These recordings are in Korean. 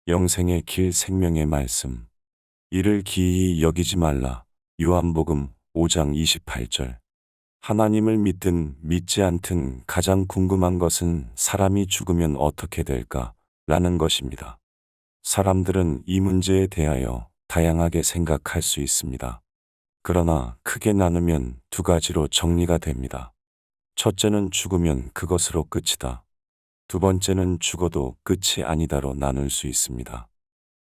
영생의 길 생명의 말씀. 이를 기이히 여기지 말라. 요한복음 5장 28절. 하나님을 믿든 믿지 않든 가장 궁금한 것은 사람이 죽으면 어떻게 될까? 라는 것입니다. 사람들은 이 문제에 대하여 다양하게 생각할 수 있습니다. 그러나 크게 나누면 두 가지로 정리가 됩니다. 첫째는 죽으면 그것으로 끝이다. 두 번째는 죽어도 끝이 아니다로 나눌 수 있습니다.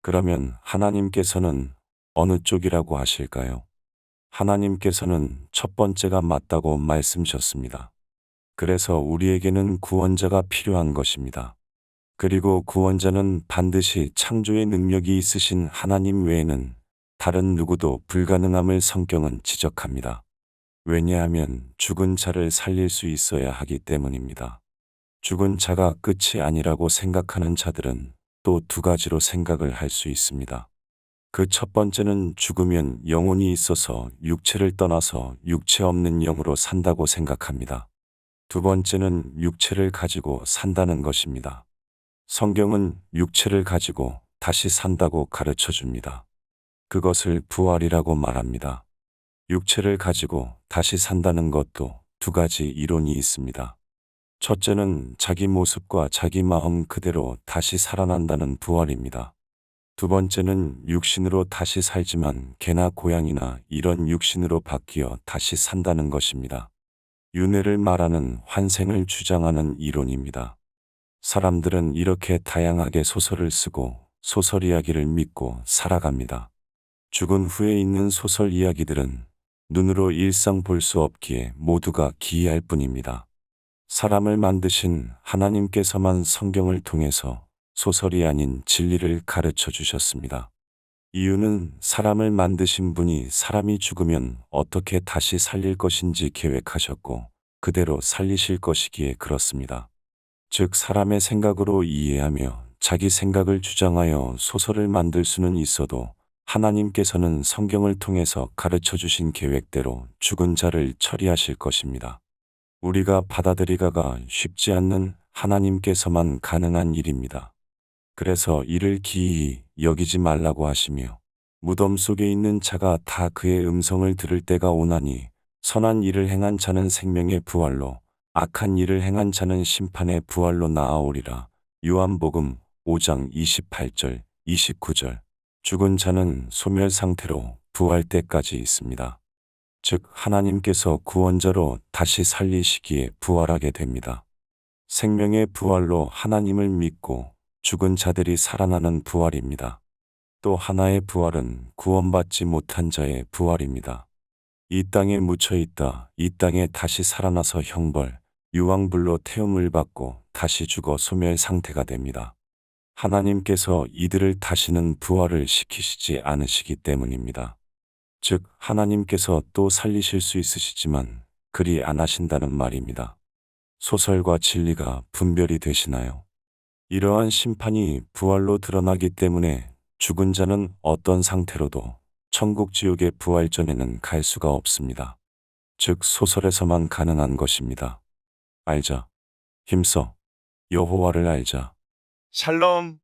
그러면 하나님께서는 어느 쪽이라고 하실까요? 하나님께서는 첫 번째가 맞다고 말씀하셨습니다. 그래서 우리에게는 구원자가 필요한 것입니다. 그리고 구원자는 반드시 창조의 능력이 있으신 하나님 외에는 다른 누구도 불가능함을 성경은 지적합니다. 왜냐하면 죽은 자를 살릴 수 있어야 하기 때문입니다. 죽은 자가 끝이 아니라고 생각하는 자들은 또 두 가지로 생각을 할 수 있습니다. 그 첫 번째는 죽으면 영혼이 있어서 육체를 떠나서 육체 없는 영으로 산다고 생각합니다. 두 번째는 육체를 가지고 산다는 것입니다. 성경은 육체를 가지고 다시 산다고 가르쳐 줍니다. 그것을 부활이라고 말합니다. 육체를 가지고 다시 산다는 것도 두 가지 이론이 있습니다. 첫째는 자기 모습과 자기 마음 그대로 다시 살아난다는 부활입니다. 두 번째는 육신으로 다시 살지만 개나 고양이나 이런 육신으로 바뀌어 다시 산다는 것입니다. 윤회를 말하는 환생을 주장하는 이론입니다. 사람들은 이렇게 다양하게 소설을 쓰고 소설 이야기를 믿고 살아갑니다. 죽은 후에 있는 소설 이야기들은 눈으로 일상 볼 수 없기에 모두가 기이할 뿐입니다. 사람을 만드신 하나님께서만 성경을 통해서 소설이 아닌 진리를 가르쳐 주셨습니다. 이유는 사람을 만드신 분이 사람이 죽으면 어떻게 다시 살릴 것인지 계획하셨고 그대로 살리실 것이기에 그렇습니다. 즉 사람의 생각으로 이해하며 자기 생각을 주장하여 소설을 만들 수는 있어도 하나님께서는 성경을 통해서 가르쳐 주신 계획대로 죽은 자를 처리하실 것입니다. 우리가 받아들이기가 쉽지 않는 하나님께서만 가능한 일입니다. 그래서 이를 기이히 여기지 말라고 하시며 무덤 속에 있는 자가 다 그의 음성을 들을 때가 오나니 선한 일을 행한 자는 생명의 부활로 악한 일을 행한 자는 심판의 부활로 나아오리라. 요한복음 5장 28절, 29절. 죽은 자는 소멸 상태로 부활 때까지 있습니다. 즉 하나님께서 구원자로 다시 살리시기에 부활하게 됩니다. 생명의 부활로 하나님을 믿고 죽은 자들이 살아나는 부활입니다. 또 하나의 부활은 구원받지 못한 자의 부활입니다. 이 땅에 묻혀 있다 이 땅에 다시 살아나서 형벌, 유황불로 태움을 받고 다시 죽어 소멸 상태가 됩니다. 하나님께서 이들을 다시는 부활을 시키시지 않으시기 때문입니다. 즉 하나님께서 또 살리실 수 있으시지만 그리 안 하신다는 말입니다. 소설과 진리가 분별이 되시나요? 이러한 심판이 부활로 드러나기 때문에 죽은 자는 어떤 상태로도 천국 지옥의 부활 전에는 갈 수가 없습니다. 즉 소설에서만 가능한 것입니다. 알자. 힘써. 여호와를 알자. 샬롬.